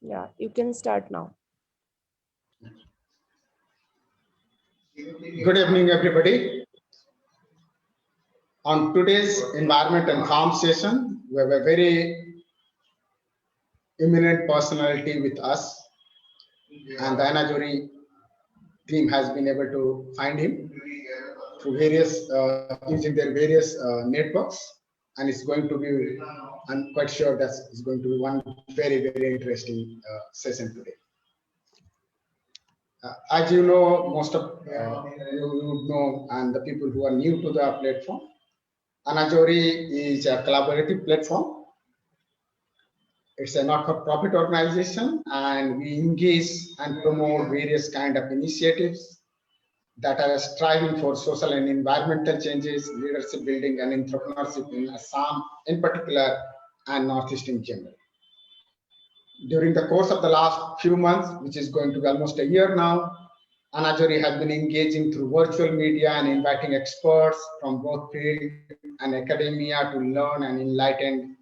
Yeah, you can start now. Good evening, everybody. On today's environment and farm session, we have a very eminent personality with us, and the Anajori team has been able to find him through various using their various networks, and it's going to be. I'm quite sure that it's going to be one very interesting session today. As you know, most of you would know, and the people who are new to the platform, Anajori is a collaborative platform. It's a not-for-profit organization, and we engage and promote various kind of initiatives that are striving for social and environmental changes, leadership building, and entrepreneurship in Assam in particular, and Northeast in general. During the course of the last few months, which is going to be almost a year now, Anajori has been engaging through virtual media and inviting experts from both field and academia to learn and enlighten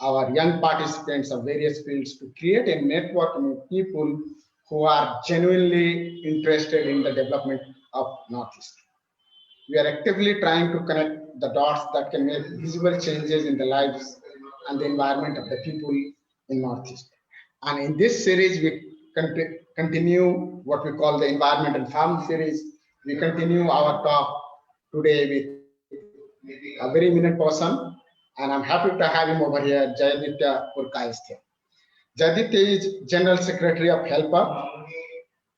our young participants of various fields to create a network of people who are genuinely interested in the development of Northeast. We are actively trying to connect the dots that can make visible changes in the lives and the environment of the people in Northeast. And in this series, we continue what we call the environment and farm series. We continue our talk today with a very eminent person, and I'm happy to have him over here, Jayaditya Purkayastya. Jayaditya is General Secretary of HELPUP,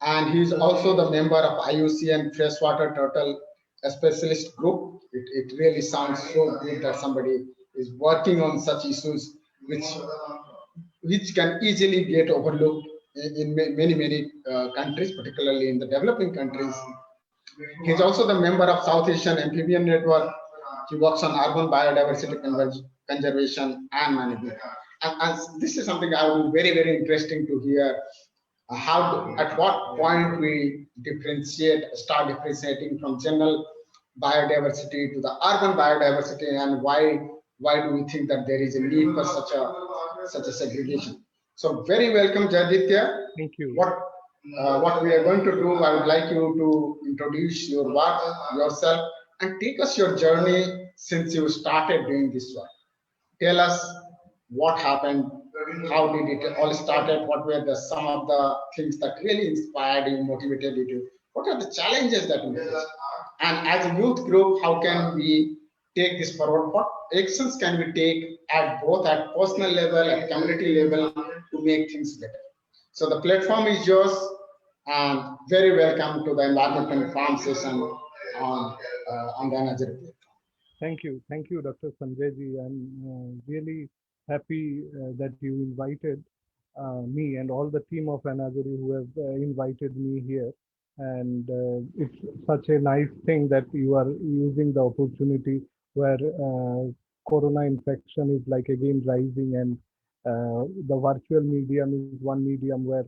and he is also the member of IUCN Freshwater Turtle Specialist Group. It really sounds so good that somebody is working on such issues which can easily get overlooked in many countries, particularly in the developing countries. He's also the member of South Asian Amphibian Network. He works on urban biodiversity conservation and management. And this is something I would be very interesting to hear at what point we start differentiating from general biodiversity to the urban biodiversity, and why do we think that there is a need for such a segregation. So very welcome, Jayaditya. Thank you. What we are going to do, I would like you to introduce your work, yourself, and take us your journey since you started doing this work. Tell us what happened, how did it all started, what were some of the things that really inspired you, motivated you, what are the challenges that you faced? And as a youth group, how can we take this forward? What actions can we take both at personal level, at community level to make things better? So the platform is yours, and very welcome to the environment and farm session on the Anajori platform. Thank you, Dr. Sanjay ji. I'm really happy that you invited me and all the team of Anajori who have invited me here. And it's such a nice thing that you are using the opportunity where corona infection is like again rising, and the virtual medium is one medium where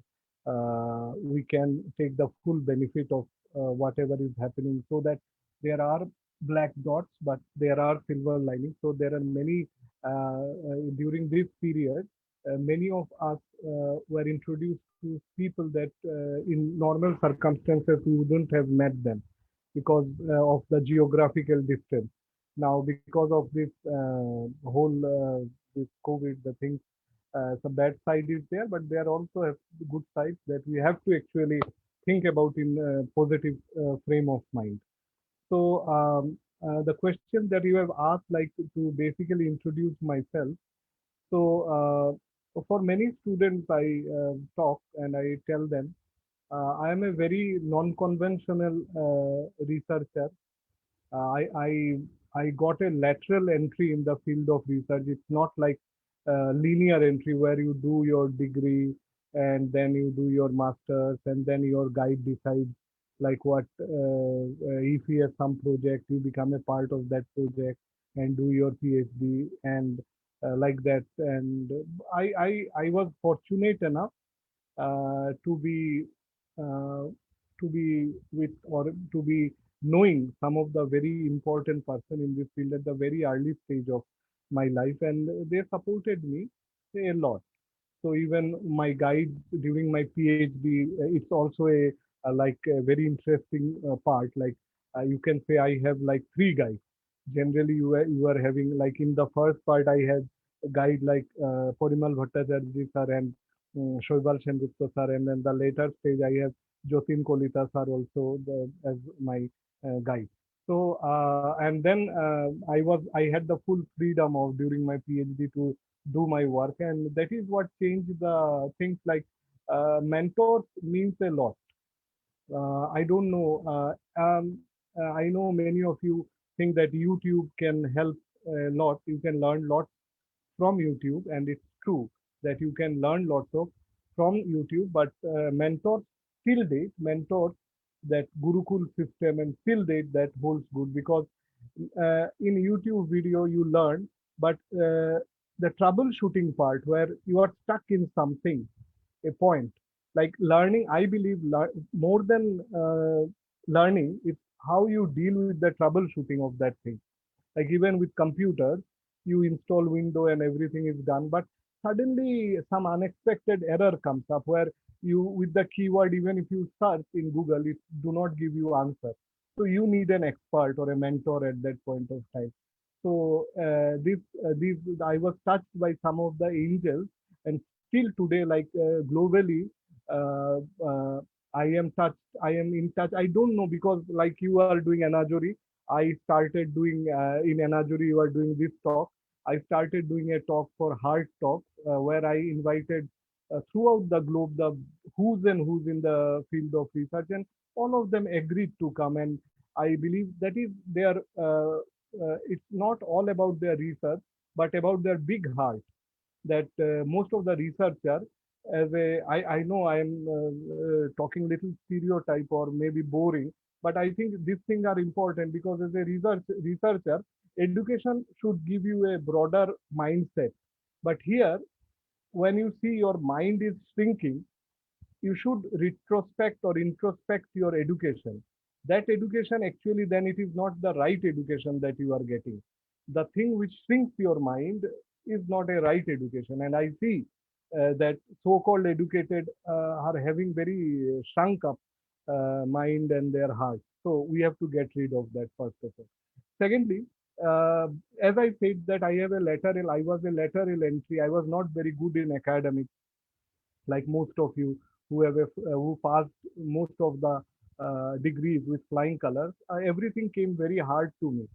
we can take the full benefit of whatever is happening, so that there are black dots, but there are silver linings. So there are many during this period. Many of us were introduced to people that in normal circumstances we wouldn't have met them because of the geographical distance. Now, because of this whole this COVID, the things, the bad side is there, but there also have good sides that we have to actually think about in a positive frame of mind. So the question that you have asked, like to basically introduce myself. So for many students, I talk and I tell them I am a very non-conventional researcher. I got a lateral entry in the field of research. It's not like linear entry where you do your degree and then you do your masters and then your guide decides like what if he has some project, you become a part of that project and do your PhD and like that. And I was fortunate enough to uh, be with or to be knowing some of the very important person in this field at the very early stage of my life, and they supported me a lot. So even my guide during my PhD, it's also a like a very interesting part. Like you can say I have like three guides. Generally, you are having like in the first part I had a guide like Porimal Bhattacharya sir and Shoibal Sengupta sir, and then the later stage I have Jotin Kolita sir also as my guide. So and then I had the full freedom of during my PhD to do my work, and that is what changed the things. Like mentors means a lot. I don't know. I know many of you think that YouTube can help a lot. You can learn lots from YouTube, and it's true that you can learn lots of from YouTube. But mentors till date, mentors that Gurukul system and till date that holds good, because in YouTube video you learn, but the troubleshooting part where you are stuck in something, a point, like learning, I believe more than learning, it's how you deal with the troubleshooting of that thing. Like even with computers, you install window and everything is done, but suddenly some unexpected error comes up where you with the keyword, even if you search in Google, it do not give you answer. So you need an expert or a mentor at that point of time. So these I was touched by some of the angels, and still today, like globally, uh, uh, I am touched. I am in touch. I don't know, because like you are doing Anajori, I started doing in Anajuri, you are doing this talk. I started doing a talk for Heart Talk, where I invited throughout the globe the who's and who's in the field of research, and all of them agreed to come. And I believe that is their. It's not all about their research, but about their big heart. That most of the researcher, I know I am talking little stereotype or maybe boring, but I think these things are important, because as a researcher, education should give you a broader mindset. But here, when you see your mind is shrinking, you should retrospect or introspect your education. That education, actually, then it is not the right education that you are getting. The thing which shrinks your mind is not a right education. And I see that so-called educated are having very shrunk up mind and their heart. So we have to get rid of that, first of all. Secondly, uh, as I said that I was a lateral entry. I was not very good in academics, like most of you who passed most of the degrees with flying colors. Everything came very hard to me.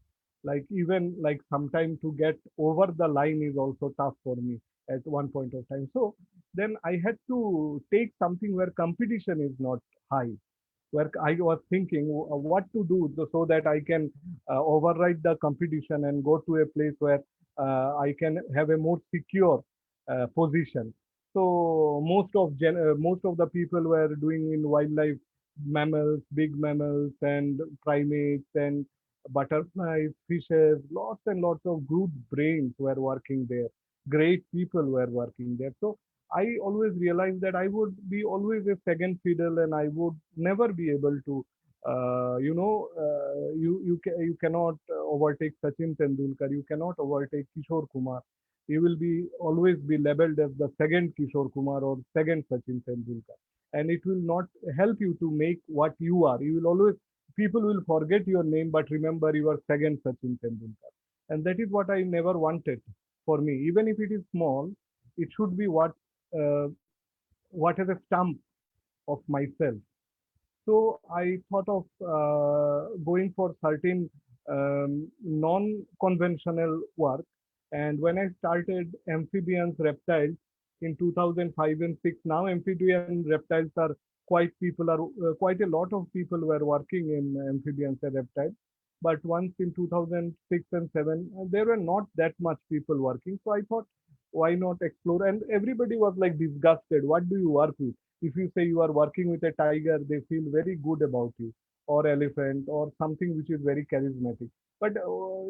Like even like sometime to get over the line is also tough for me at one point of time. So then I had to take something where competition is not high, where I was thinking what to do so that I can override the competition and go to a place where I can have a more secure position. So most of the people were doing in wildlife, mammals, big mammals and primates and butterflies, fishes, lots and lots of good brains were working there. Great people were working there. So I always realized that I would be always a second fiddle, and I would never be able to, you cannot overtake Sachin Tendulkar, you cannot overtake Kishore Kumar. You will be always be labeled as the second Kishore Kumar or second Sachin Tendulkar, and it will not help you to make what you are. You will always People will forget your name, but remember you are second Sachin Tendulkar, and that is what I never wanted for me. Even if it is small, it should be uh, what is a stump of myself. So I thought of going for certain non-conventional work. And when I started amphibians, reptiles in 2005 and 6, now amphibian reptiles are quite a lot of people were working in amphibians and reptiles. But once in 2006 and 7, there were not that much people working. So I thought, why not explore? And everybody was like disgusted. What do you work with? If you say you are working with a tiger, they feel very good about you, or elephant, or something which is very charismatic. But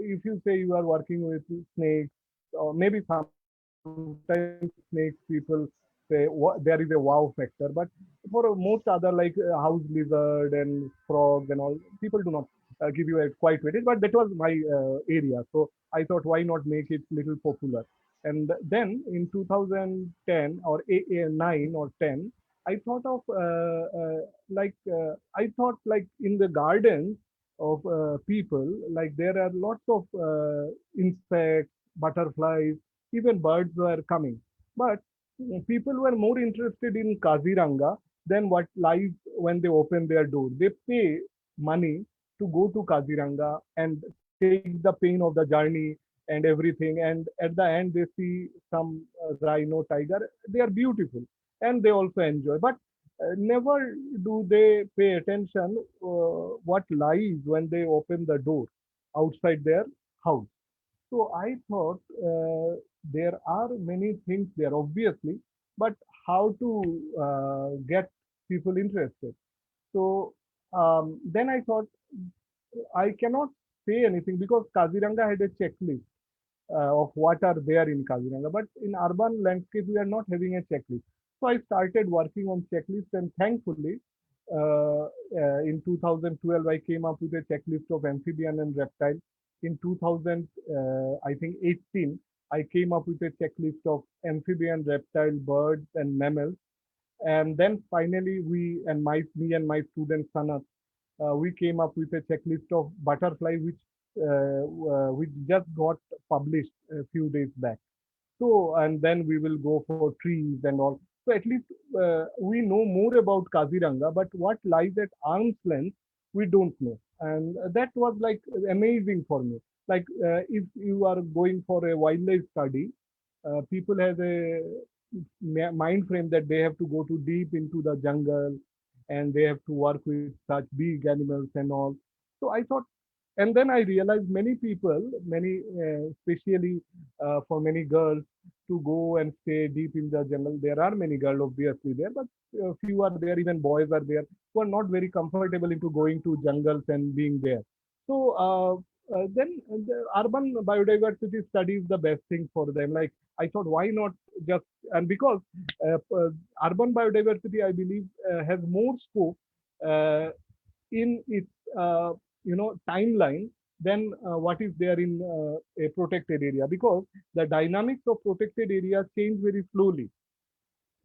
if you say you are working with snakes, or maybe sometimes snakes, people say there is a wow factor. But for most other, like house lizard and frogs and all, people do not give you a quite weightage. But that was my area, so I thought, why not make it little popular? And then in 2010 or 9 or 10, I thought of I thought like in the gardens of people, like there are lots of insects, butterflies, even birds were coming. But people were more interested in Kaziranga than what lies when they open their door. They pay money to go to Kaziranga and take the pain of the journey and everything. And at the end, they see some rhino, tiger. They are beautiful and they also enjoy. But never do they pay attention what lies when they open the door outside their house. So I thought there are many things there, obviously, but how to get people interested? So then I thought I cannot say anything because Kaziranga had a checklist of what are there in Kaziranga. But in urban landscape, we are not having a checklist. So I started working on checklist, and thankfully, in 2012, I came up with a checklist of amphibian and reptile. In 2000, I think 18, I came up with a checklist of amphibian, reptile, birds, and mammals. And then finally, me and my student Sanat, we came up with a checklist of butterfly, which just got published a few days back. So, and then we will go for trees and all. So at least we know more about Kaziranga, but what lies at arm's length, we don't know. And that was like amazing for me. Like if you are going for a wildlife study, people have a mind frame that they have to go to deep into the jungle and they have to work with such big animals and all. So I thought, and then I realized many people, especially for many girls, to go and stay deep in the jungle. There are many girls obviously there, but few are there. Even boys are there who are not very comfortable into going to jungles and being there. So then the urban biodiversity study is the best thing for them. Like I thought, why not just and because urban biodiversity, I believe, has more scope uh, in its timeline than what is there in a protected area, because the dynamics of protected areas change very slowly,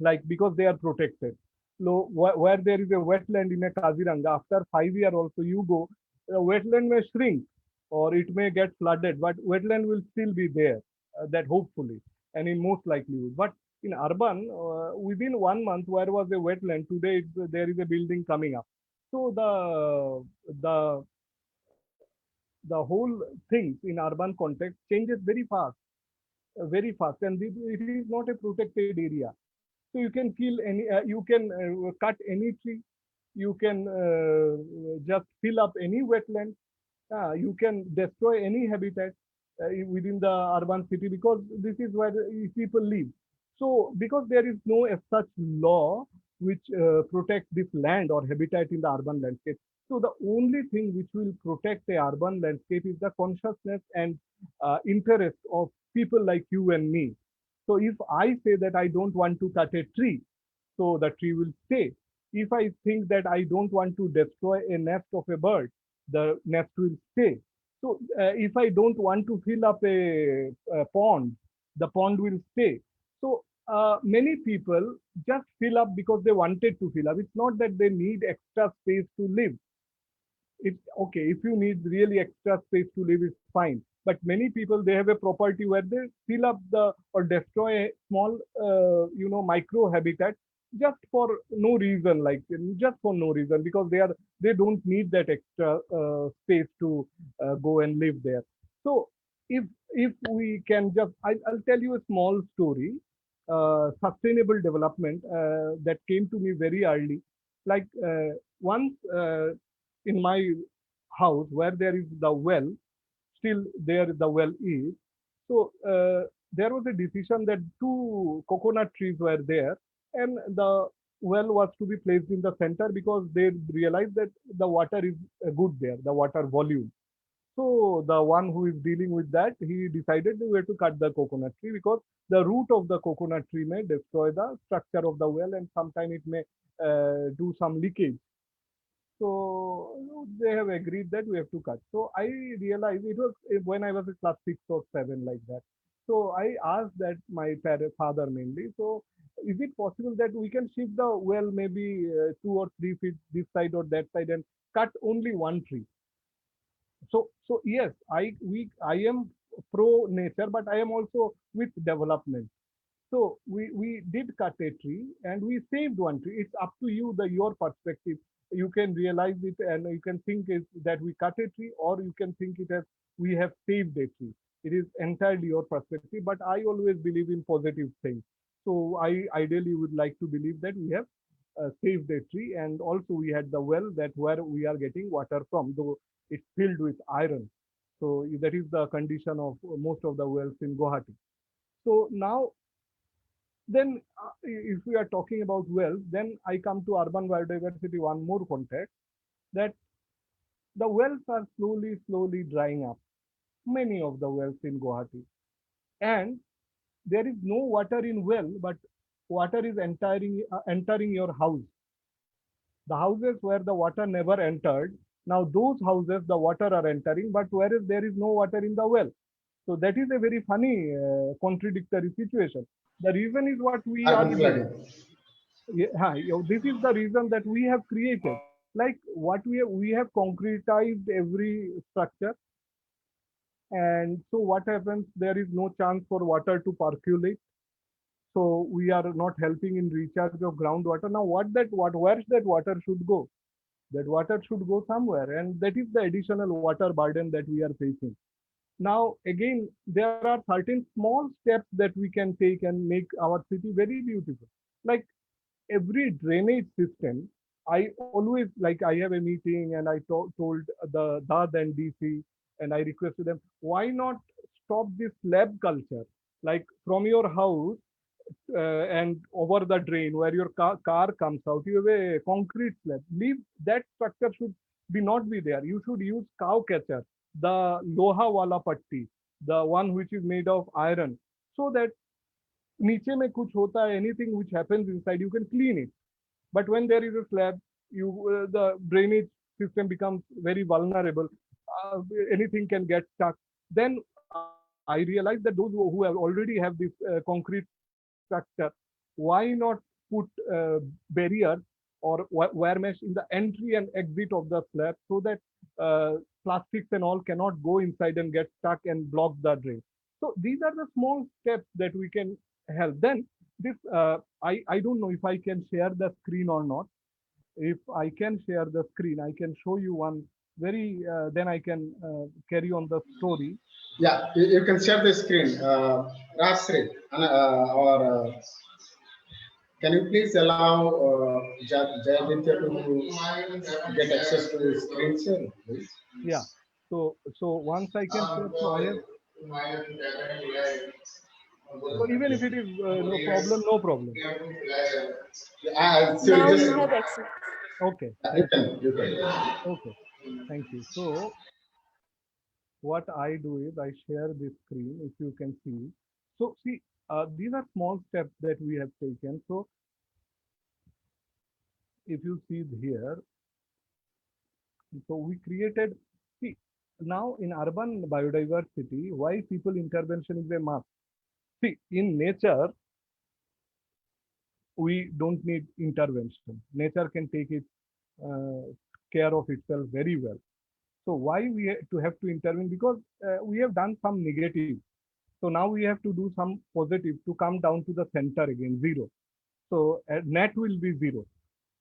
like because they are protected. So where there is a wetland in a Kaziranga, after 5 years also you go, wetland may shrink or it may get flooded, but wetland will still be there, that hopefully, and in most likelihood. But in urban, within 1 month, where was a wetland, today there is a building coming up. So the the whole things in urban context changes very fast, and it is not a protected area. So you can kill any, you can cut any tree, you can just fill up any wetland, you can destroy any habitat within the urban city, because this is where people live. So because there is no as such law which protects this land or habitat in the urban landscape, so the only thing which will protect the urban landscape is the consciousness and interest of people like you and me. So if I say that I don't want to cut a tree, so the tree will stay. If I think that I don't want to destroy a nest of a bird, the nest will stay. So if I don't want to fill up a pond, the pond will stay. So many people just fill up because they wanted to fill up. It's not that they need extra space to live. It's okay if you need really extra space to live, it's fine. But many people, they have a property where they fill up the or destroy a small micro habitat just for no reason, like just for no reason, because they don't need that extra space to go and live there. So if we can just, I'll tell you a small story. Sustainable development that came to me very early. Like once in my house where there is the well, still there the well is. So there was a decision that two coconut trees were there, and the well was to be placed in the center because they realized that the water is good there, the water volume. So the one who is dealing with that, he decided we have to cut the coconut tree because the root of the coconut tree may destroy the structure of the well, and sometime it may do some leakage. So they have agreed that we have to cut. So I realized it was when I was in class 6 or 7, like that. So I asked that my father mainly. So is it possible that we can shift the well maybe 2 or 3 feet this side or that side and cut only one tree? So yes, I am pro nature, but I am also with development. So we did cut a tree and we saved one tree. It's up to you, the your perspective. You can realize it and you can think it, that we cut a tree, or you can think it as we have saved a tree. It is entirely your perspective, but I always believe in positive things. So I ideally would like to believe that we have saved a tree, and also we had the well that where we are getting water from, though it's filled with iron. So that is the condition of most of the wells in Guwahati. So now then, if we are talking about wells, then I come to urban biodiversity, one more context, that the wells are slowly drying up. Many of the wells in Guwahati. And there is no water in well, but water is entering your house. The houses where the water never entered, now those houses, the water are entering, but whereas there is no water in the well. So that is a very funny, contradictory situation. The reason is what we are Urban doing. flooding. Yeah, this is the reason that we have created. Like what we have concretized every structure, and so what happens? There is no chance for water to percolate. So we are not helping in recharge of groundwater. Now, where that water should go? That water should go somewhere, and that is the additional water burden that we are facing. Now, again, there are certain small steps that we can take and make our city very beautiful. Like every drainage system, I always, like, I have a meeting and I told the DAD and DC, and I requested them, why not stop this slab culture? Like from your house and over the drain where your car comes out, you have a concrete slab. Leave that structure should be not be there. You should use cow catcher, the loha wala patti, the one which is made of iron, so that नीचे में कुछ होता है, anything which happens inside, you can clean it. But when there is a slab, the drainage system becomes very vulnerable. Anything can get stuck. Then I realized that those who have already have this concrete structure, why not put barriers or wire mesh in the entry and exit of the slab, so that plastics and all cannot go inside and get stuck and block the drain. So these are the small steps that we can help. Then this, I don't know if I can share the screen or not. If I can share the screen, I can show you one very, then I can carry on the story. Yeah, you can share the screen. Rajshri, or can you please allow Jayaditya to get access to the screen share, please? Yeah. So once I can share, so I have, so even if it is no problem, no problem. So Now just you have access. Okay. you Thank you. can, you can. Okay. Thank you. So what I do is I share this screen, if you can see. So see, these are small steps that we have taken. So if you see here, so we created, see, now in urban biodiversity, why people intervention is a must. See, in nature, we don't need intervention. Nature can take it uh, care of itself very well. So why we have to intervene? Because we have done some negative. So now we have to do some positive to come down to the center again, zero. So net will be zero.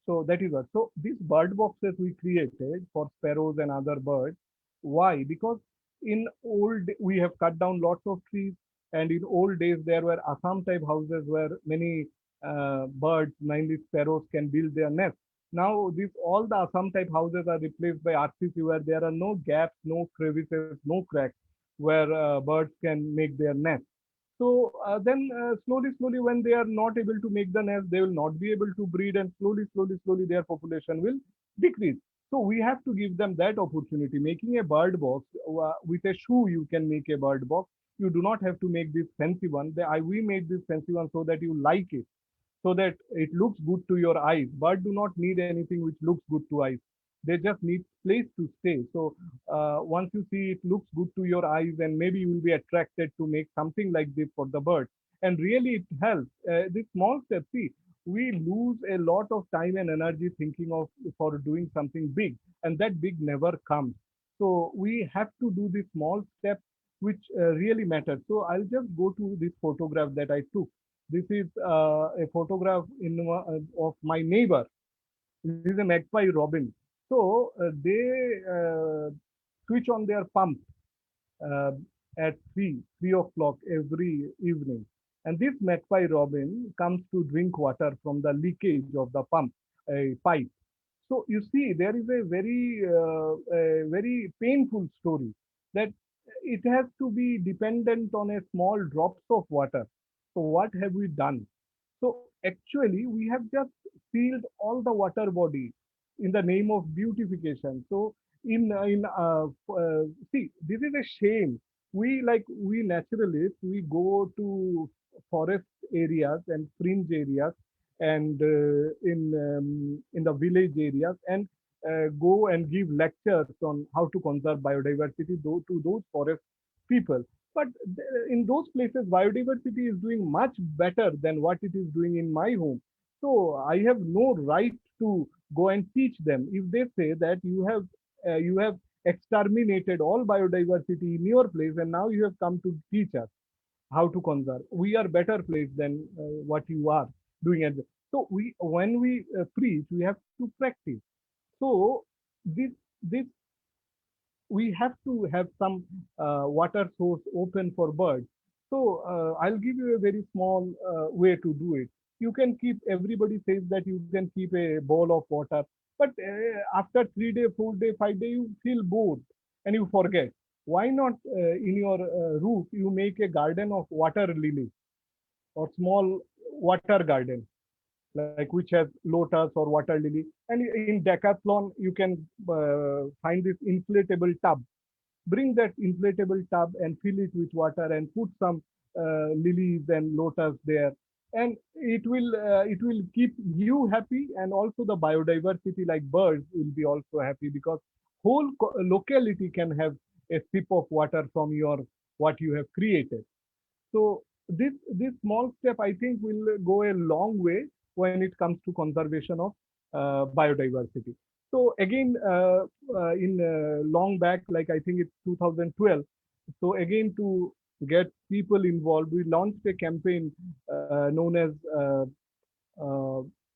So that is what. So these bird boxes we created for sparrows and other birds. Why? Because in old we have cut down lots of trees, and in old days there were Assam type houses where many birds, mainly sparrows, can build their nest. Now this all the Assam type houses are replaced by RCC, where there are no gaps, no crevices, no cracks where birds can make their nest. So then slowly, when they are not able to make the nest, they will not be able to breed, and slowly, their population will decrease. So we have to give them that opportunity. Making a bird box with a shoe, you can make a bird box. You do not have to make this fancy one. We made this fancy one so that you like it, so that it looks good to your eyes. Bird do not need anything which looks good to eyes. They just need place to stay. So once you see it looks good to your eyes, and maybe you will be attracted to make something like this for the birds. And really it helps. This small step, see, we lose a lot of time and energy thinking of for doing something big, and that big never comes. So we have to do this small step which really matters. So I'll just go to this photograph that I took. This is a photograph of my neighbor. This is a magpie robin. So they switch on their pump uh, at 3 o'clock every evening. And this magpie robin comes to drink water from the leakage of the pump pipe. So you see, there is a very painful story that it has to be dependent on a small drops of water. So what have we done? So actually, we have just sealed all the water body in the name of beautification. So see, this is a shame. We naturalists, we go to forest areas and fringe areas and in the village areas and go and give lectures on how to conserve biodiversity to those forest people. But in those places, biodiversity is doing much better than what it is doing in my home. So I have no right to go and teach them. If they say that you have exterminated all biodiversity in your place, and now you have come to teach us how to conserve, we are better placed than what you are doing. So we, when we preach, we have to practice. So this we have to have some water source open for birds. So I'll give you a very small way to do it. You can keep, everybody says that you can keep a bowl of water, but after 3 day, 4 day, 5 day, you feel bored and you forget. Why not in your roof, you make a garden of water lily or small water garden, like which has lotus or water lily. And in Decathlon, you can find this inflatable tub. Bring that inflatable tub and fill it with water and put some lilies and lotus there, and it will keep you happy, and also the biodiversity like birds will be also happy, because whole locality can have a sip of water from your what you have created. So this small step, I think, will go a long way when it comes to conservation of biodiversity. So again, in long back, like I think it's 2012. So again, to get people involved, we launched a campaign known as uh,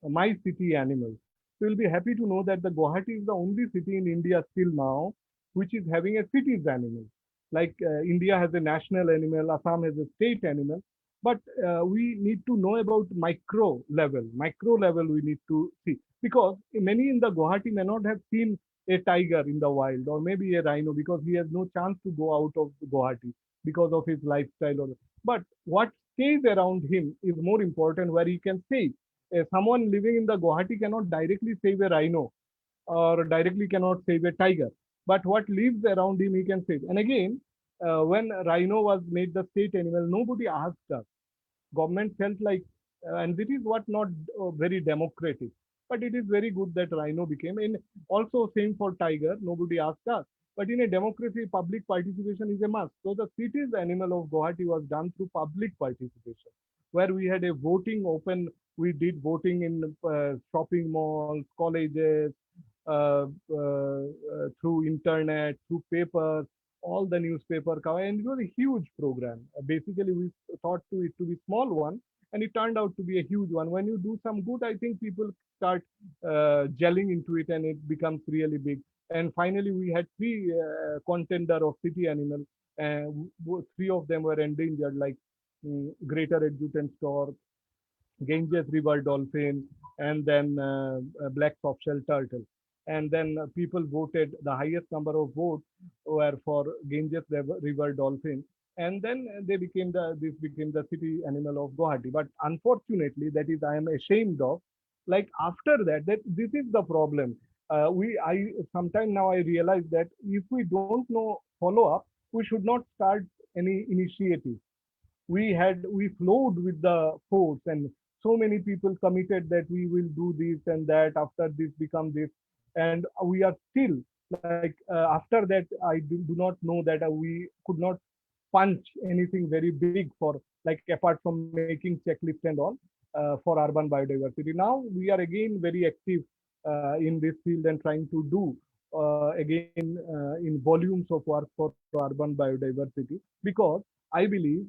My City Animals. So you'll be happy to know that the Guwahati is the only city in India still now which is having a city's animal. Like India has a national animal, Assam has a state animal, but we need to know about micro level. Micro level we need to see, because many in the Guwahati may not have seen a tiger in the wild, or maybe a rhino, because he has no chance to go out of Guwahati because of his lifestyle. But what stays around him is more important, where he can stay. Someone living in the Guwahati cannot directly save a rhino or directly cannot save a tiger. But what lives around him, he can save. And again, when rhino was made the state animal, nobody asked us. Government felt like, and this is what not very democratic. But it is very good that rhino became. And also same for tiger, nobody asked us. But in a democracy, public participation is a must. So the city's animal of Guwahati was done through public participation, where we had a voting open. We did voting in shopping malls, colleges, through internet, through papers, all the newspaper cover, and it was a huge program. Basically, we thought to it to be small one, and it turned out to be a huge one. When you do some good, I think people start gelling into it, and it becomes really big. And finally, we had three contender of city animal, and three of them were endangered, like greater adjutant stork, Ganges river dolphin, and then black softshell turtle. And then people voted, the highest number of votes were for Ganges river dolphin. And then this became the city animal of Guwahati. But unfortunately, that is, I am ashamed of. Like after that, that this is the problem. I sometime now I realize that if we don't know follow up, we should not start any initiative. We flowed with the force, and so many people committed that we will do this and that, after this become this. and we are still like after that I do not know that we could not punch anything very big for, like, apart from making checklist and all for urban biodiversity. Now we are again very active in this field and trying to do again in volumes of work for urban biodiversity, because I believe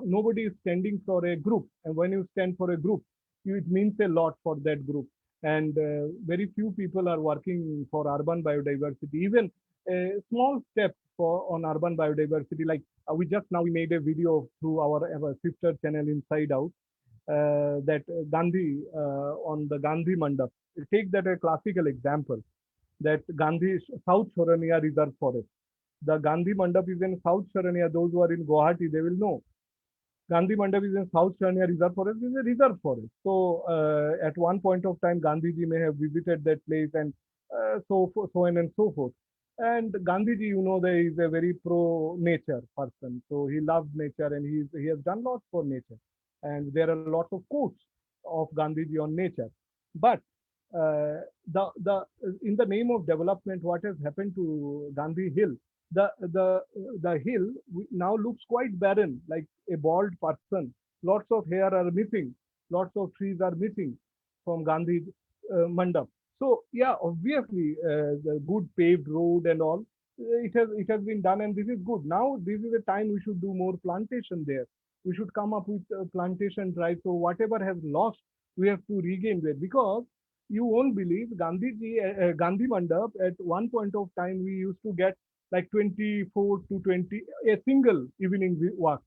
nobody is standing for a group, and when you stand for a group, it means a lot for that group. And very few people are working for urban biodiversity. Even a small step for on urban biodiversity, like we made a video through our sister channel Inside Out, that Gandhi on the Gandhi Mandap. Take that a classical example, that Gandhi South Shorania Reserve Forest. The Gandhi Mandap is in South Shorania. Those who are in Guwahati, they will know. Gandhi Mandap is in South Shania Reserve Forest, is a reserve forest. So at one point of time, Gandhiji may have visited that place, and so on and so forth. And Gandhiji, there is a very pro-nature person. So he loves nature, and he has done lots for nature. And there are lots of quotes of Gandhiji on nature. But the in the name of development, what has happened to Gandhi Hill? The the the hill now looks quite barren, like a bald person. Lots of hair are missing. Lots of trees are missing from Gandhi Mandap. So yeah, obviously the good paved road and all, it has been done, and this is good. Now this is a time we should do more plantation there. We should come up with plantation drive. So whatever has lost, we have to regain there, because you won't believe Gandhi Mandap at one point of time we used to get like 24 to 20 a single evening walk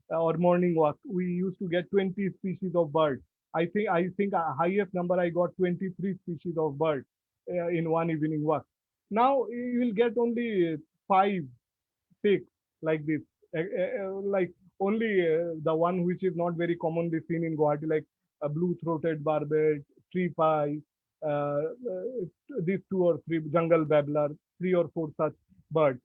or morning walk. We used to get 20 species of birds. I think highest number I got 23 species of birds in one evening walk. Now you will get only five, six, like this. Like only the one which is not very commonly seen in Guwahati, like a blue-throated barbet, tree pie, these two or three jungle babbler, three or four such birds.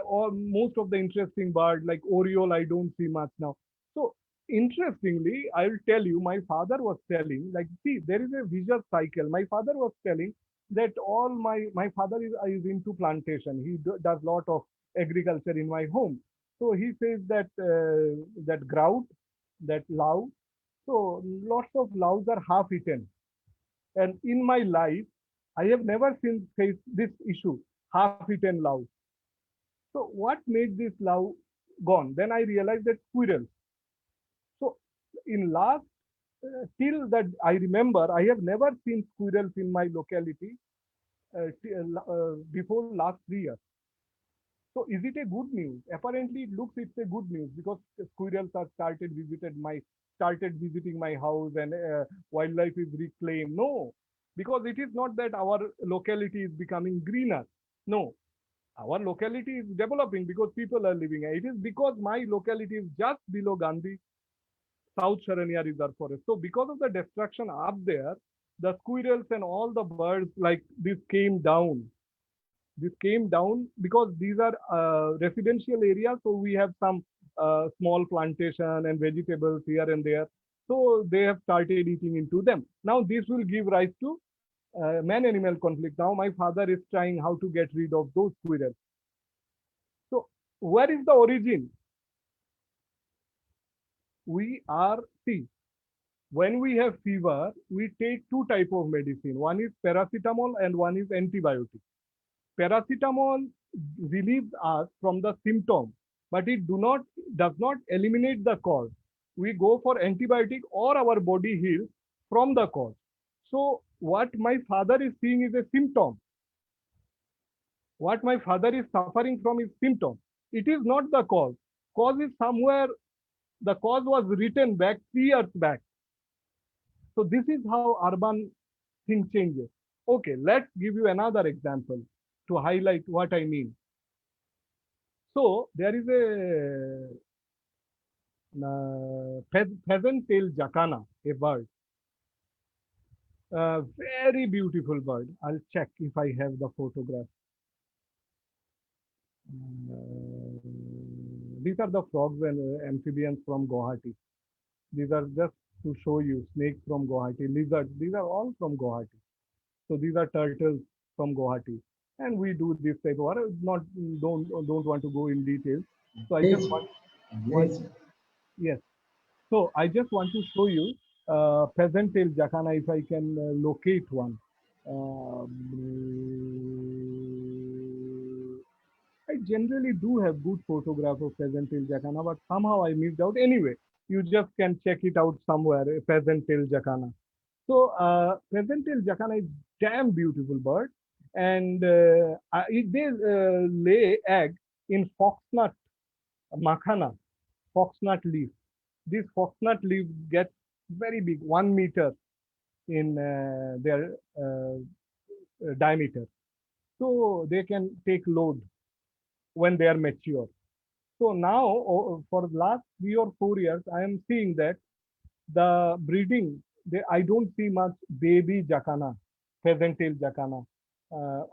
Or most of the interesting bird like oriole, I don't see much now. So interestingly, I will tell you, my father was telling, like, see, there is a vicious cycle. My father was telling that my father is into plantation. He does lot of agriculture in my home. So he says that that grout, that louse. So lots of louse are half eaten. And in my life, I have never seen faced this issue, half-eaten louse. So what made this louse gone? Then I realized that squirrels. So in last till that I remember, I have never seen squirrels in my locality before last 3 years. So is it a good news? Apparently, it looks it's a good news, because squirrels are started visiting my house, and wildlife is reclaimed. No, because it is not that our locality is becoming greener. No, our locality is developing because people are living. It is because my locality is just below Gandhi South Sharania Reserve Forest. So because of the destruction up there, the squirrels and all the birds like this came down. This came down because these are residential areas, so we have some small plantation and vegetables here and there. So they have started eating into them. Now this will give rise to man-animal conflict. Now my father is trying how to get rid of those squirrels. So where is the origin? We are, see, when we have fever, we take two type of medicine. One is paracetamol and one is antibiotic. Paracetamol relieves us from the symptom, but it does not eliminate the cause. We go for antibiotic or our body heals from the cause. So what my father is seeing is a symptom. What my father is suffering from is symptom. It is not the cause. Cause is somewhere, the cause was written back 3 years back. So this is how urban thing changes. Okay, let's give you another example to highlight what I mean. So there is a pheasant tail jacana, a bird, very beautiful bird. I'll check if I have the photograph. These are the frogs and amphibians from Guwahati. These are just to show you snakes from Guwahati, lizards. These are all from Guwahati. So these are turtles from Guwahati, and we do this type of work. Not don't want to go in details. So I just Amazing. want Amazing. yes. So I just want to show you pheasant tail jacana if I can locate one. Uh, I generally do have good photograph of pheasant tail jacana, but somehow I missed out. Anyway, you just can check it out somewhere. Pheasant tail jacana. So pheasant tail jacana is damn beautiful bird, and they lay egg in foxnut makhana, foxnut leaf. This foxnut leaf gets very big, 1 meter in their diameter. So they can take load when they are mature. So now, for the last 3 or 4 years, I am seeing that the breeding, I don't see much baby jacana, pheasant tail jacana.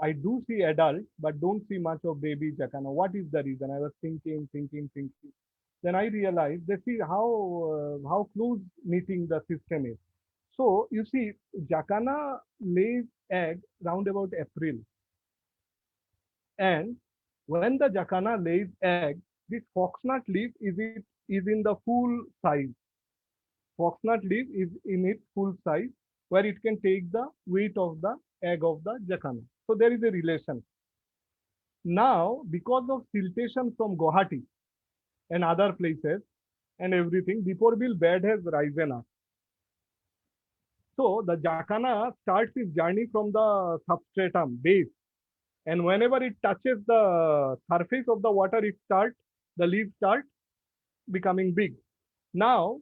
I do see adult, but don't see much of baby jacana. What is the reason? I was thinking. Then I realized they see how close knitting the system is. So you see, jacana lays egg round about April, and when the jacana lays egg, this foxnut leaf is in the full size. Foxnut leaf is in its full size, where it can take the weight of the egg of the jacana. So there is a relation. Now, because of siltation from Guwahati and other places and everything, Deepor Bill bed has risen up. So the jacana starts its journey from the substratum base, and whenever it touches the surface of the water, the leaves start becoming big. Now,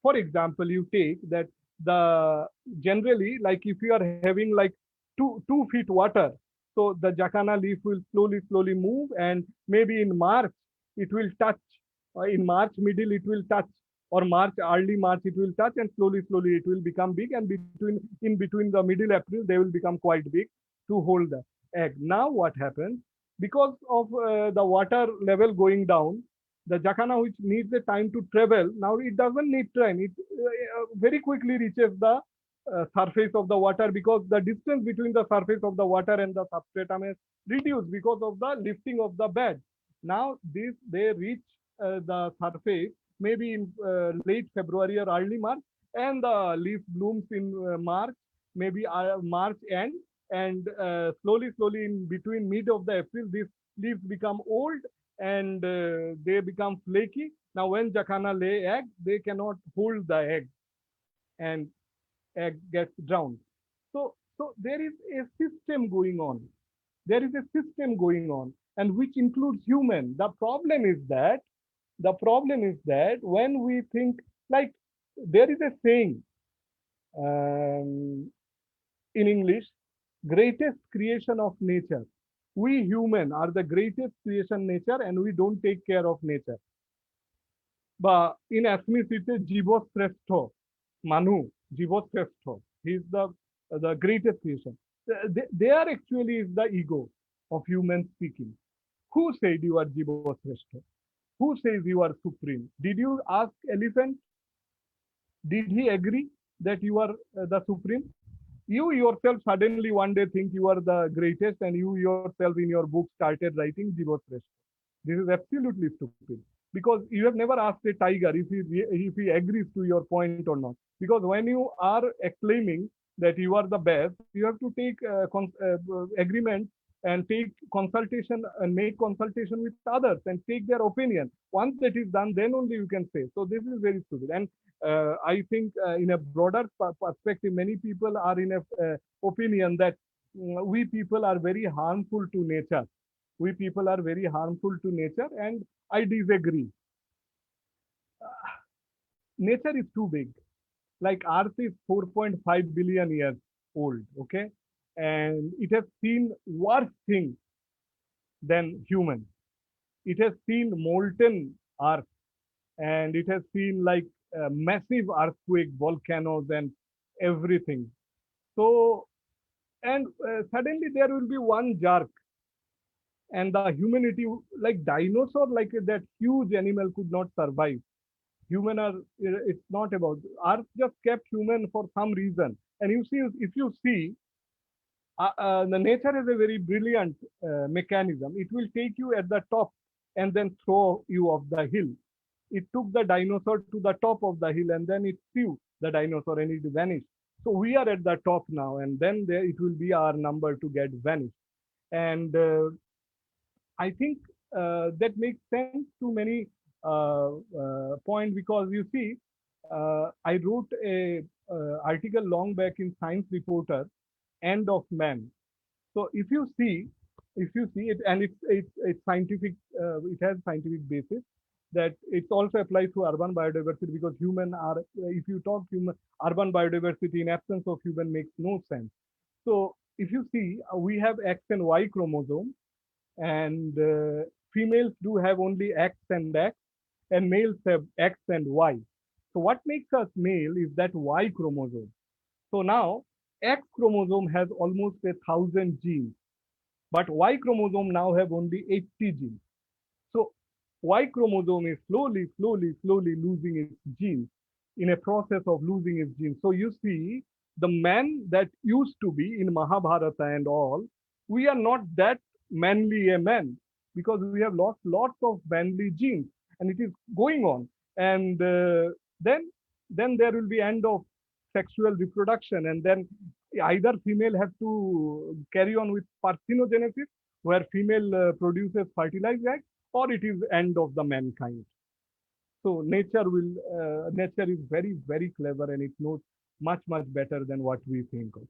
for example, you take that the generally, like if you are having like 2 feet water, so the jacana leaf will slowly move, and maybe in March it will touch, in March middle it will touch, or March, early March it will touch, and slowly it will become big, and in between the middle April they will become quite big to hold the egg. Now what happens, because of the water level going down, the jacana, which needs the time to travel, now it doesn't need time. It very quickly reaches the surface of the water, because the distance between the surface of the water and the substratum is reduced because of the lifting of the bed. Now they reach the surface maybe in late February or early March, and the leaf blooms in March, maybe March end, and slowly in between mid of the April, these leaves become old, and they become flaky. Now, when jacana lay egg, they cannot hold the egg, and egg gets drowned. So there is a system going on. There is a system going on, and which includes human. The problem is that when we think, like, there is a saying um, in English, greatest creation of nature. We human are the greatest creation nature, and we don't take care of nature. But in Assamese it is Jivoshrestha, Manu, Jivoshrestha. He is the greatest creation. They are actually is the ego of human speaking. Who said you are Jivoshrestha? Who says you are supreme? Did you ask elephant? Did he agree that you are the supreme? You yourself suddenly one day think you are the greatest, and you yourself in your book started writing Jivoshrestha. This is absolutely stupid, because you have never asked a tiger if he agrees to your point or not. Because when you are exclaiming that you are the best, you have to take agreement and take consultation and make consultation with others and take their opinion. Once that is done, then only you can say. So this is very stupid. And I think in a broader perspective, many people are in a opinion that we people are very harmful to nature. We people are very harmful to nature, and I disagree. Nature is too big. Like Earth is 4.5 billion years old, okay? And it has seen worse things than humans. It has seen molten Earth, and it has seen like massive earthquake, volcanoes, and everything. So, and suddenly there will be one jerk, and the humanity, like dinosaur, like that huge animal could not survive. Human are, it's not about, Earth just kept human for some reason. And you see, if you see, The nature is a very brilliant mechanism. It will take you at the top and then throw you off the hill. It took the dinosaur to the top of the hill and then it threw the dinosaur and it vanished. So we are at the top now, and then there it will be our number to get vanished. And I think that makes sense to many point, because you see, I wrote a article long back in Science Reporter, End of Man. So if you see it, and it's scientific, it has scientific basis, that it also applies to urban biodiversity, because human are, if you talk human urban biodiversity in absence of human makes no sense. So if you see, we have X and Y chromosome, and females do have only X and X, and males have X and Y. So what makes us male is that Y chromosome. So now X chromosome has almost 1,000 genes, but Y chromosome now have only 80 genes. So Y chromosome is slowly losing its genes, in a process of losing its genes. So you see, the man that used to be in Mahabharata and all, we are not that manly a man, because we have lost lots of manly genes, and it is going on. And then there will be end of sexual reproduction, and then either female have to carry on with parthenogenesis, where female produces fertilized eggs, or it is end of the mankind. So nature is very clever, and it knows much better than what we think of.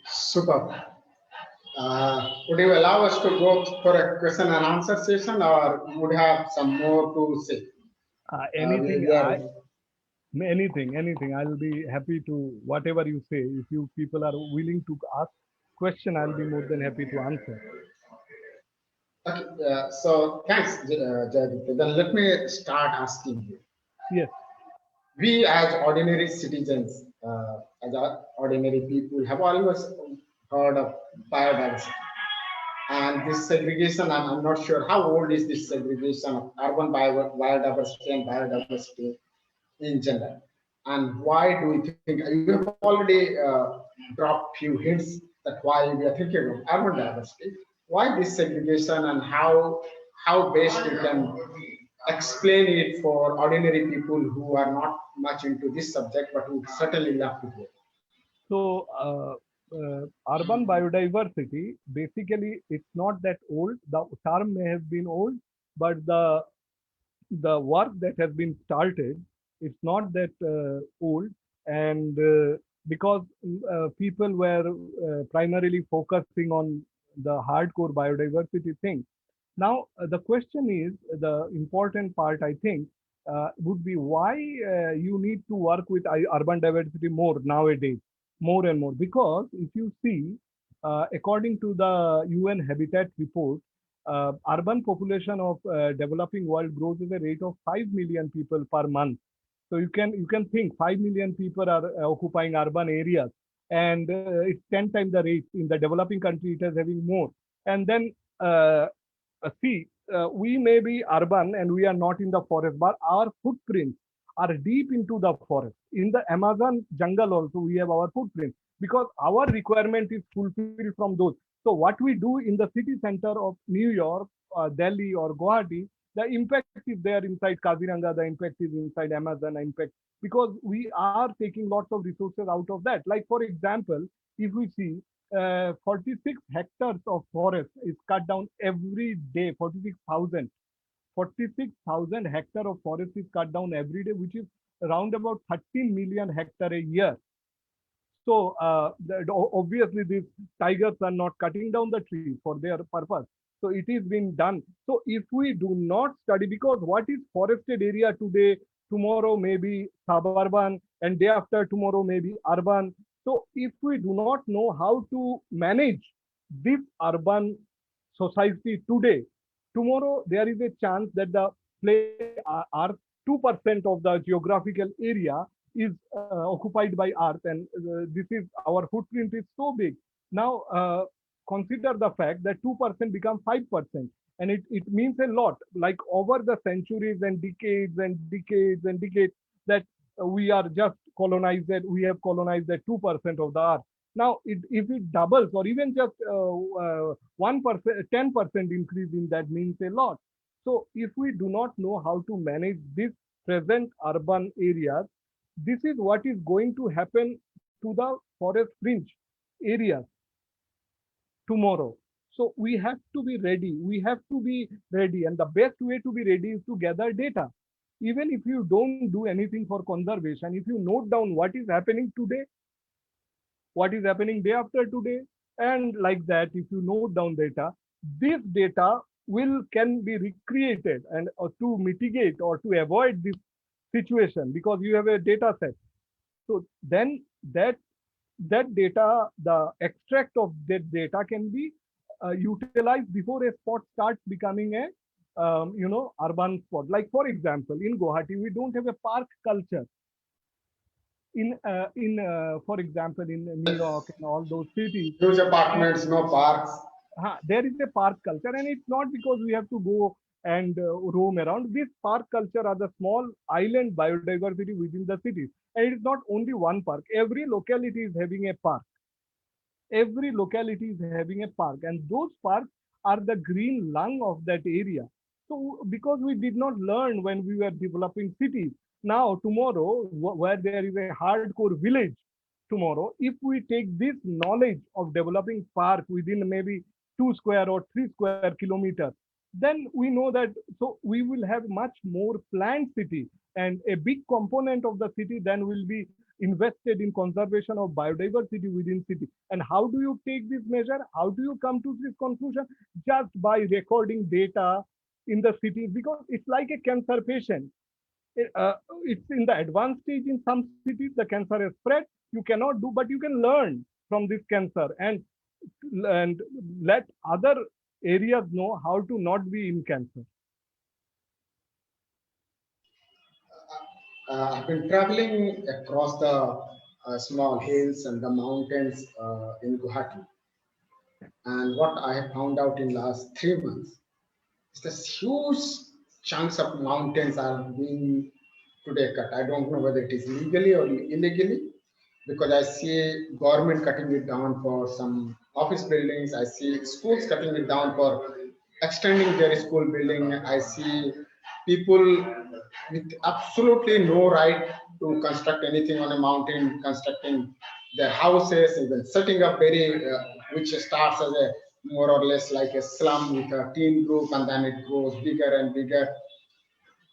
Super. Would you allow us to go for a question and answer session, or would have some more to say? Anything, We are anything. I'll be happy to whatever you say. If you people are willing to ask question, I'll be more than happy to answer. okay. So thanks, Jayaditya. Then let me start asking you. Yes. We as ordinary citizens, as ordinary people, have always heard of biodiversity. And this segregation, I'm not sure how old is this segregation of urban biodiversity and biodiversity in general. And why do we think, you have already dropped few hints that why we are thinking of urban diversity, why this segregation, and how best you can explain it for ordinary people who are not much into this subject, but who certainly love to hear. So urban biodiversity, basically, it's not that old. The term may have been old, but the work that has been started, it's not that old. And because people were primarily focusing on the hardcore biodiversity thing. Now the question is, the important part, I think, would be why you need to work with urban diversity more nowadays, more and more, because if you see, according to the UN Habitat report, urban population of developing world grows at a rate of 5 million people per month. So you can think 5 million people are occupying urban areas, and it's 10 times the rate in the developing country. It is having more. And then see, we may be urban and we are not in the forest, but our footprints are deep into the forest. In the Amazon jungle also, we have our footprint, because our requirement is fulfilled from those. So what we do in the city center of New York, Delhi, or Guwahati, the impact is there inside Kaziranga, the impact is inside Amazon, the impact, because we are taking lots of resources out of that. Like, for example, if we see 46 hectares of forest is cut down every day, 46,000 hectare of forest is cut down every day, which is around about 13 million hectare a year. So obviously these tigers are not cutting down the trees for their purpose. So it is being done. So if we do not study, because what is forested area today, tomorrow may be suburban, and day after tomorrow may be urban. So if we do not know how to manage this urban society today, tomorrow there is a chance that the Earth, 2% of the geographical area is occupied by Earth, and this is our footprint is so big. Now consider the fact that 2% become 5%, and it means a lot. Like over the centuries and decades and decades and decades, that we are just colonized, we have colonized the 2% of the earth. Now, if it doubles or even just 1%, 10% increase in that means a lot. So if we do not know how to manage this present urban areas, this is what is going to happen to the forest fringe areas tomorrow. So we have to be ready. We have to be ready. And the best way to be ready is to gather data. Even if you don't do anything for conservation, if you note down what is happening today, what is happening day after today, and like that, if you note down data, this data will can be recreated and to mitigate or to avoid this situation because you have a data set. So then that data, the extract of that data can be utilized before a spot starts becoming a urban spot. Like for example, in Guwahati, we don't have a park culture. For example, in New York and all those cities, Huge apartments, no parks. there is a park culture, and it's not because we have to go and roam around. This park culture are the small island biodiversity within the cities, and it is not only one park. Every locality is having a park. Every locality is having a park, and those parks are the green lung of that area. So because we did not learn when we were developing cities, now tomorrow where there is a hardcore village, tomorrow if we take this knowledge of developing park within maybe 2 square or 3 square kilometers, then we know that, so we will have much more planned city, and a big component of the city then will be invested in conservation of biodiversity within city. And how do you take this measure? How do you come to this conclusion? Just by recording data in the cities, because it's like a cancer patient. It's in the advanced stage in some cities, the cancer has spread. You cannot do, but you can learn from this cancer and let other areas know how to not be in cancer. I've been traveling across the small hills and the mountains in Guwahati. And what I have found out in last 3 months is this huge chunks of mountains are being today cut. I don't know whether it is legally or illegally, because I see government cutting it down for some office buildings. I see schools cutting it down for extending their school building. I see people with absolutely no right to construct anything on a mountain, constructing their houses, even setting up which starts as a more or less like a slum with a teen group, and then it grows bigger and bigger.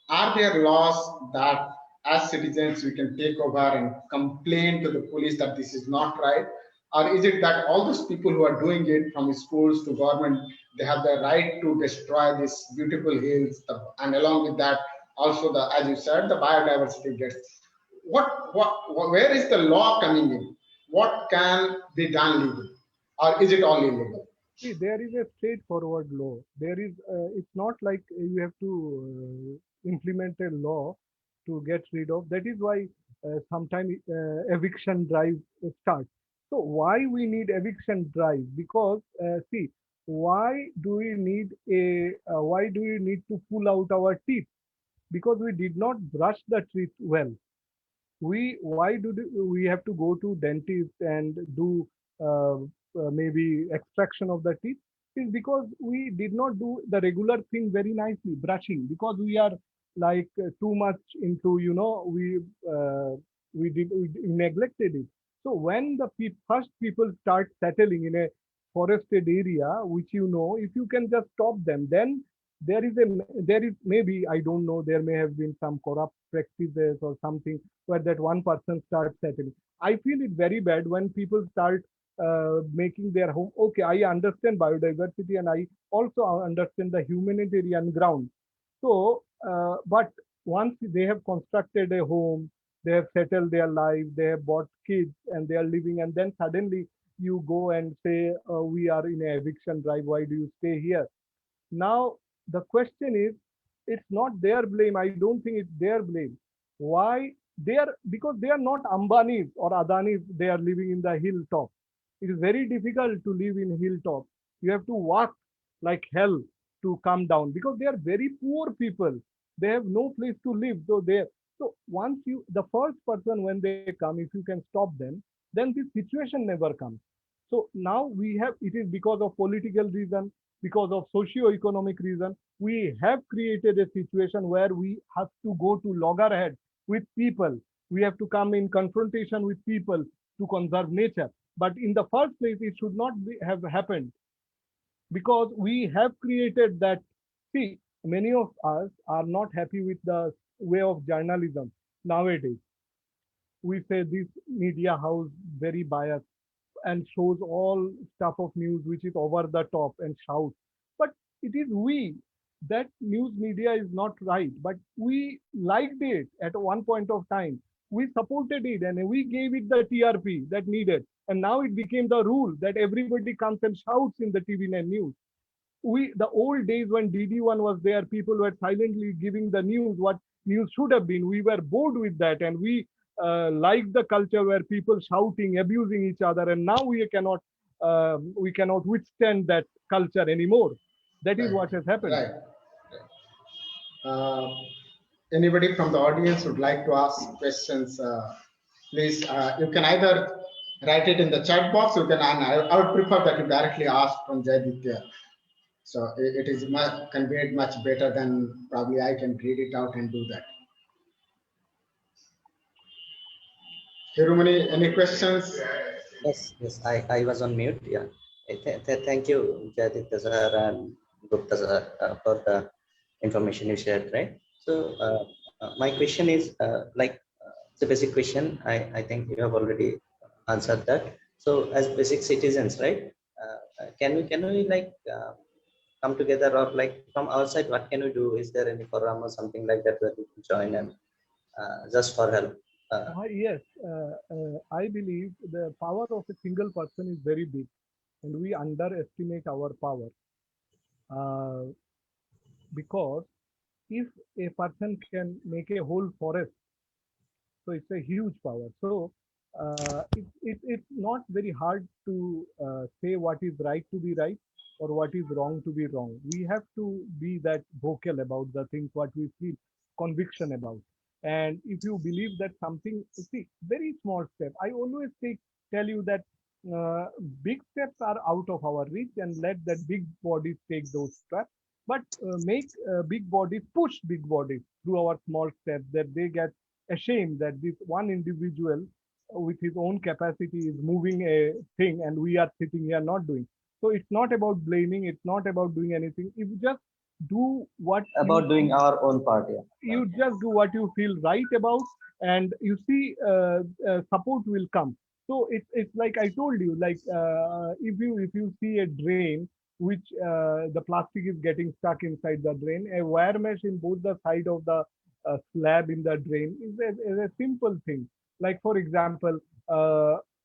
Are there laws that as citizens we can take over and complain to the police that this is not right? Or is it that all those people who are doing it, from schools to government, they have the right to destroy these beautiful hills, and along with that also, the, as you said, the biodiversity gets, where is the law coming in? What can be done legally, or is it all illegal? See, there is a straightforward law. There is, it's not like you have to implement a law to get rid of. That is why sometimes eviction drive starts. So why we need eviction drive? Because see, why do we need to pull out our teeth? Because we did not brush the teeth well. We have to go to dentist and do maybe extraction of the teeth? Is because we did not do the regular thing very nicely, brushing, because we are like too much into, we neglected it. So when the first people start settling in a forested area, which, if you can just stop them, then there is maybe, I don't know, there may have been some corrupt practices or something where that one person starts settling. I feel it very bad when people start making their home. Okay, I understand biodiversity and I also understand the humanitarian ground. So, but once they have constructed a home, they have settled their life, they have bought kids and they are living, and then suddenly you go and say, we are in an eviction drive, why do you stay here? Now, the question is, it's not their blame. I don't think it's their blame. Why? Because they are not Ambanis or Adanis, they are living in the hilltop. It is very difficult to live in hilltop. You have to walk like hell to come down because they are very poor people. They have no place to live. So So once the first person when they come, if you can stop them, then this situation never comes. So now we have, it is because of political reason, because of socio-economic reason, we have created a situation where we have to go to loggerhead with people. We have to come in confrontation with people to conserve nature. But in the first place, it should not have happened, because we have created that. See, many of us are not happy with the way of journalism nowadays. We say this media house very biased and shows all stuff of news which is over the top and shouts. But it is we, that news media is not right, but we liked it at one point of time. We supported it and we gave it the TRP that needed. And now it became the rule that everybody comes and shouts in the TV9 news. The old days when DD1 was there, people were silently giving the news what news should have been. We were bored with that, and we liked the culture where people shouting, abusing each other, and now we cannot withstand that culture anymore. That is Right. what has happened. Right. Uh, Anybody from the audience would like to ask questions, please, you can either write it in the chat box, you can, and I would prefer that you directly ask from Jaiditya. So it is conveyed much better than probably I can read it out and do that. Hirumani, any questions? Yes, I was on mute. Yeah. Thank you, Jaditya sir and Gupta sir, for the information you shared, right? So, my question is it's a basic question. I think you have already answered that. So, as basic citizens, right? Can we come together, or like from our side, what can we do? Is there any forum or something like that where we can join and just for help? Yes, I believe the power of a single person is very big, and we underestimate our power. Uh, because if a person can make a whole forest, so it's a huge power. So it's not very hard to say what is right to be right or what is wrong to be wrong. We have to be that vocal about the things what we feel conviction about. And if you believe that something, see, very small step. I always tell you that uh, big steps are out of our reach, and let that big bodies take those steps. But make big bodies push big bodies through our small steps, that they get ashamed that this one individual with his own capacity is moving a thing and we are sitting here not doing. So it's not about blaming, it's not about doing anything. If you just do what About doing our own part, yeah. you just do what you feel right about, and you see support will come. So it's like I told you, like if you see a drain which the plastic is getting stuck inside the drain, a wire mesh in both the side of the slab in the drain is a simple thing. Like for example,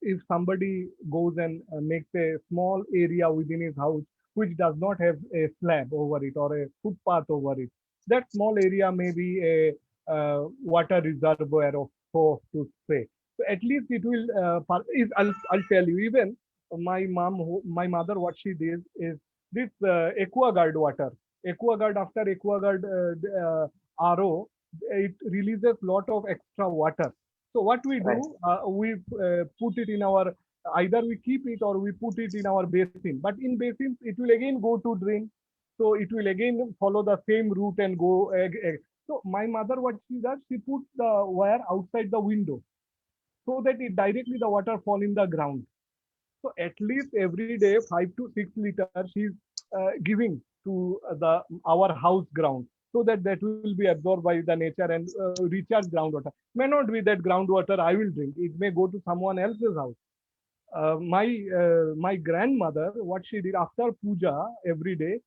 if somebody goes and makes a small area within his house which does not have a slab over it or a footpath over it, that small area may be a water reservoir of, so to say. So at least it will. I'll tell you. Even my mother, what she did is this AquaGuard water. AquaGuard, after AquaGuard RO, it releases lot of extra water. So what we Right. do, we put it in our, either we keep it or we put it in our basin. But in basins, it will again go to drain. So it will again follow the same route and go. So my mother, what she does, she puts the wire outside the window so that it directly the water fall in the ground. So at least every day, 5 to 6 liters she's giving to the our house ground, so that that will be absorbed by the nature and recharge groundwater. May not be that groundwater I will drink. It may go to someone else's house. My grandmother, what she did after puja every day,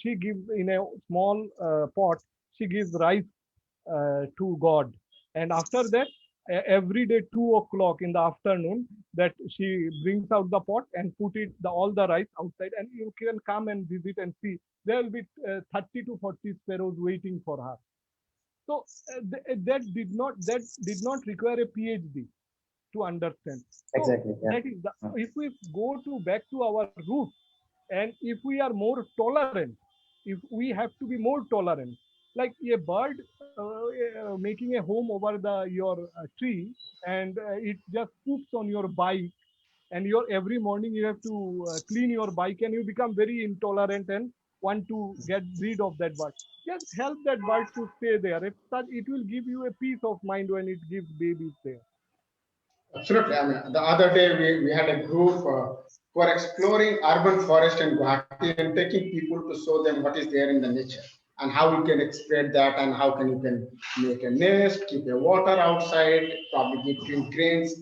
she gives in a small pot. She gives rice to God, and after that, every day 2 o'clock in the afternoon, that she brings out the pot and put it all the rice outside, and you can come and visit and see. There will be 30 to 40 sparrows waiting for her. So that did not require a PhD to understand. So Exactly. Yeah. that is the, if we go to back to our roots, and if we are more tolerant, if we have to be more tolerant, like a bird making a home over the your tree, and it just poops on your bike, and your every morning you have to clean your bike, and you become very intolerant and want to get rid of that bird. Just help that bird to stay there. If such, it will give you a peace of mind when it gives babies there. Absolutely. I mean, the other day we had a group who are exploring urban forest in Guwahati and taking people to show them what is there in the nature and how you can spread that and how can you can make a nest, keep a water outside, probably give grains,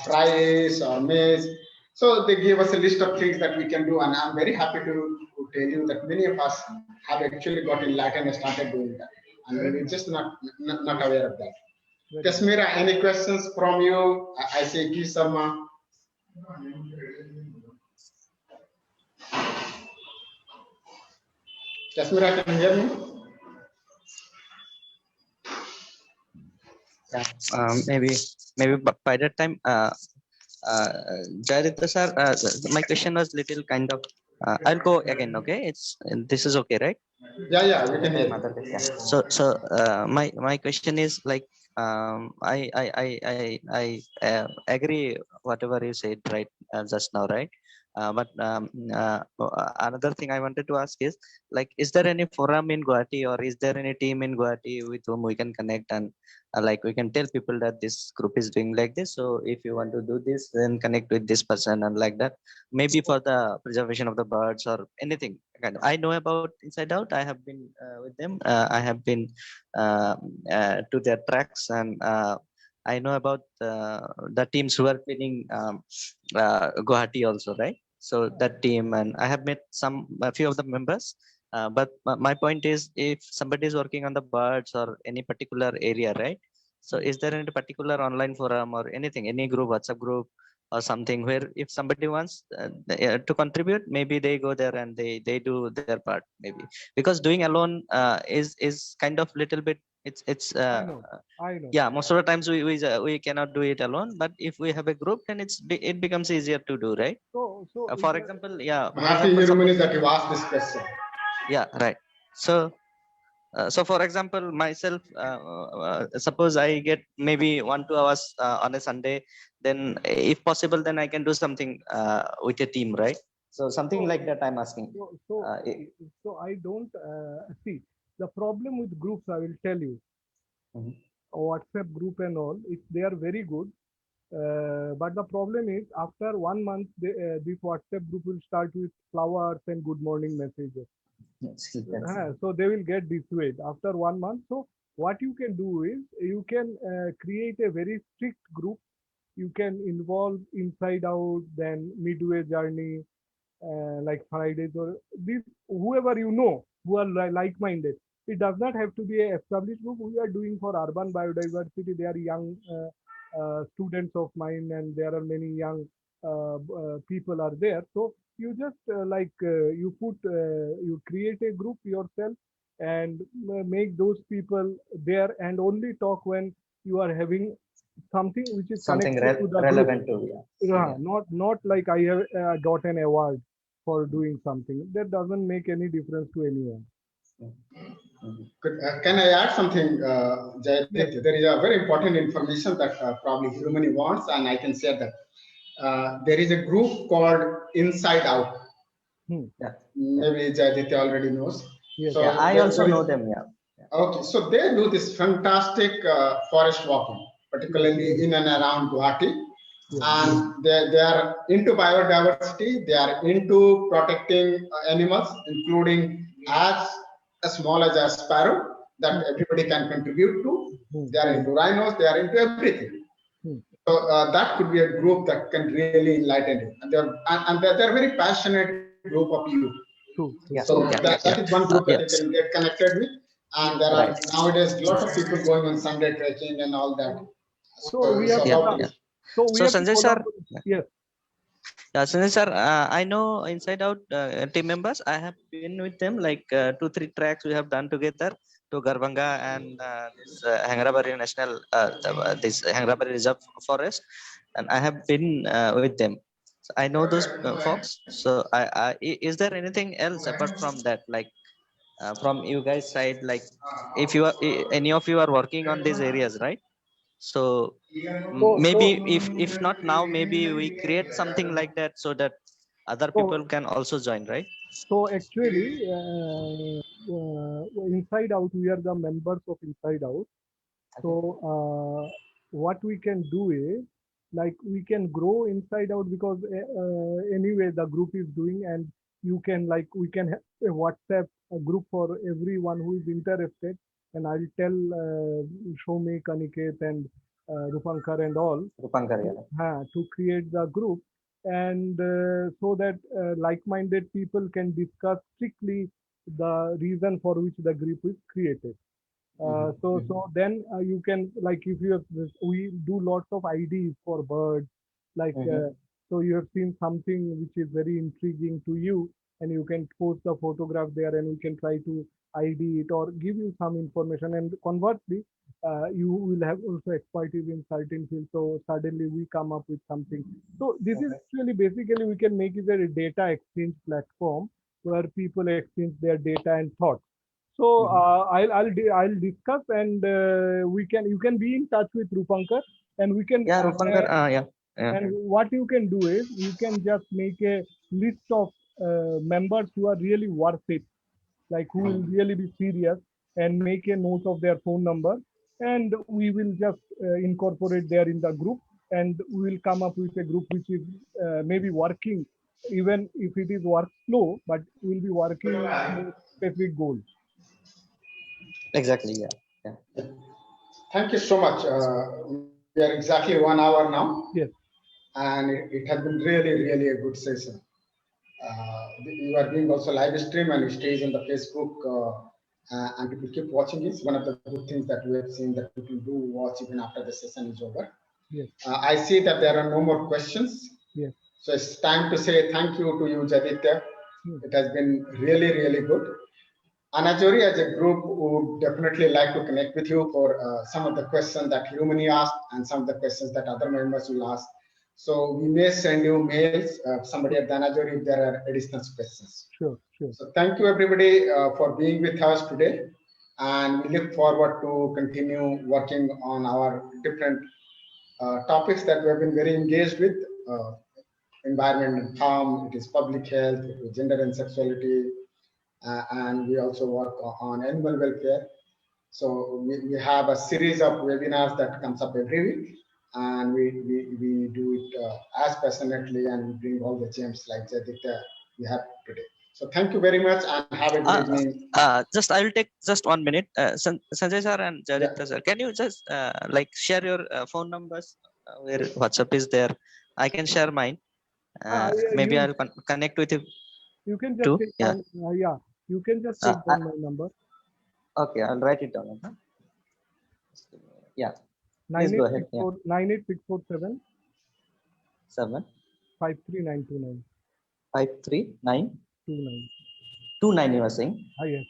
fries or maize. So they gave us a list of things that we can do, and I'm very happy to tell you that many of us have actually got enlightened and started doing that, and Very we're nice. just not aware of that. Very nice. Kasmira, any questions from you? I say G Sarma. Kasmira, can you hear me? Yeah, maybe by that time, uh, Jayaditya sir, my question was little kind of. I'll go again. Okay, this is okay, right? Yeah, we can My hear mother. you. Yeah. My question is like, I agree whatever you said right just now, right? But another thing I wanted to ask is like, is there any forum in Guwahati, or is there any team in Guwahati with whom we can connect, and like we can tell people that this group is doing like this. So if you want to do this, then connect with this person and like that. Maybe for the preservation of the birds or anything. Kind of. I know about Inside Out. I have been with them. I have been uh, to their tracks, and I know about the teams who are winning Guwahati also, right? So that team, and I have met a few of the members. But my point is, if somebody is working on the birds or any particular area, right? So is there any particular online forum or anything, any group, WhatsApp group or something, where if somebody wants to contribute, maybe they go there and they do their part, maybe, because doing alone is kind of little bit, it's I know. I know. yeah, most of the times we cannot do it alone, but if we have a group, then it becomes easier to do, right? So For yeah, example, yeah, I'm for happy, example, suppose, Hirumani, that you asked this question. yeah, right. So so for example, myself, suppose I get maybe 1 2 hours on a Sunday, then if possible, then I can do something with a team, right? So something so like that I'm asking. so so, Uh, it, so I don't see the problem with groups. I will tell you, Mhm. WhatsApp group and all. They are very good. But the problem is, after 1 month, this WhatsApp group will start with flowers and good morning messages. Yes. So they will get dissuaded after 1 month. So what you can do is, you can create a very strict group. You can involve Inside Out, then Midway Journey, like Fridays, or this, whoever you know who are like-minded. It does not have to be a established group. We are doing for urban biodiversity. They are young students of mine, and there are many young people are there. So you just you create a group yourself, and make those people there, and only talk when you are having something which is Something connected to the group. relevant to, yeah. Yeah, Yeah. not like I have got an award for doing something. That doesn't make any difference to anyone. Mhm. Can I add something, Yes. Jayaditya? There is a very important information that probably Hirumani wants, and I can share that. There is a group called Inside Out. Hmm. Yeah. Maybe Jayaditya already knows. Yes. Yeah, So I there, also there is know them. Yeah. Okay, so they do this fantastic forest walking, Yes. particularly in and around Guwahati. Yes. And they are into biodiversity, they are into protecting animals, including as small as a sparrow that everybody can contribute to. Hmm. They are into rhinos, they are into everything. Hmm. So that could be a group that can really enlighten you. And they're a very passionate group of youth. True. True. Yeah. So Yeah. that Yeah. is one group that you Yes. can get connected with. And there Right. are nowadays a lot of people going on Sunday trekking and all that. So we have So Yeah. about Yeah. this. so we So have to Sanjay sir, collaborate. Yes. yeah, Sanjay sir, I know Inside Out team members. I have been with them like 2 3 tracks we have done together to Garbanga and this Hangrabari National, this Hangrabari Reserve Forest, and I have been with them. So I know those folks. So is there anything else apart from that? Like, from you guys side, like if you are any of you are working on these areas, right? So maybe if not now, maybe we create something like that so that other So, people can also join, right? so actually, Inside Out, we are the members of Inside Out. So what we can do is, like, we can grow Inside Out, because anyway the group is doing, and you can, like, we can have a WhatsApp group for everyone who is interested, and I'll tell Shomi, Kaniket, and Rupankar and all Rupankar, yeah. to create the group, and so that like-minded people can discuss strictly the reason for which the group is created. So then you can, like, if you have we do lots of IDs for birds, like so you have seen something which is very intriguing to you, and you can post the photograph there, and we can try to ID it or give you some information. And conversely, you will have also expertise in certain fields, so suddenly we come up with something. So this is actually, basically, we can make it a data exchange platform where people exchange their data and thoughts. So I'll discuss, and we can, you can be in touch with Rupankar, and we can Yeah, Rupankar, yeah. and what you can do is, you can just make a list of members who are really worth it, like who will really be serious, and make a note of their phone number, and we will just incorporate there in the group, and we will come up with a group which is maybe working, even if it is work slow, but will be working to a specific goal. Exactly, yeah. Thank you so much. We are exactly 1 hour now. Yes. And it has been really, really a good session. You are doing also live stream, and it stays on the Facebook, and people keep watching it. It's one of the good things that we have seen, that people do watch even after the session is over. Yes. I see that there are no more questions. Yes. So it's time to say thank you to you, Jaditya. It has been really, really good. Anajori, as a group, would definitely like to connect with you for some of the questions that Humani asked and some of the questions that other members will ask. So we may send you mails, somebody at the Anajori, if there are additional questions. Sure. So thank you, everybody, for being with us today. And we look forward to continue working on our different topics that we have been very engaged with. Environment and farm, it is public health, it is gender and sexuality, and we also work on animal welfare. So we have a series of webinars that comes up every week, and we do it as passionately, and we bring all the gems like Jaditya we have today. So thank you very much, and have a good evening. Just I will take just 1 minute. Sanjay sir and Jaditya sir, can you just like share your phone numbers where WhatsApp is there? I can share mine. Maybe I'll connect with you. You can just take down, you can just take down my number. Okay, I'll write it down. Yeah. 98647 7 53929. 53929. 29. You were saying? Yes.